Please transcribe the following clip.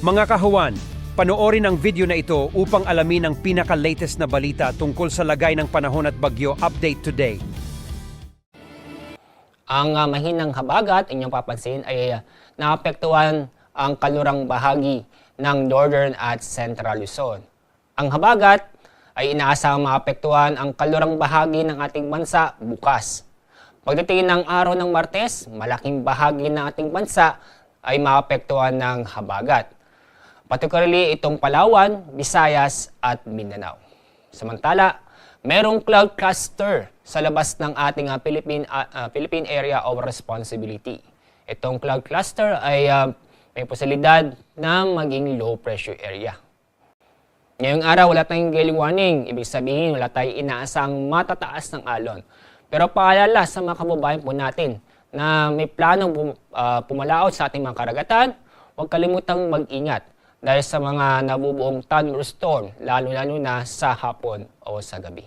Mga kahuwan, panoorin ang video na ito upang alamin ang pinaka-latest na balita tungkol sa lagay ng panahon at bagyo update today. Ang mahinang habagat, inyong papansin, ay naapektuhan ang kalurang bahagi ng Northern at Central Luzon. Ang habagat ay inaasahang maapektuhan ang kalurang bahagi ng ating bansa bukas. Pagdating ng araw ng Martes, malaking bahagi ng ating bansa ay maapektuhan ng habagat. Particularly itong Palawan, Visayas at Mindanao. Samantala, merong cloud cluster sa labas ng ating Philippine Area of Responsibility. Itong cloud cluster ay may posibilidad na maging low pressure area. Ngayong araw, wala tayong gale warning. Ibig sabihin, wala tayong inaasang matataas ng alon. Pero paalala sa mga kababayan po natin na may planong pumalaot sa ating mga karagatan, huwag kalimutang mag-ingat dahil sa mga nabubuong thunderstorm, lalo-lalo na sa hapon o sa gabi.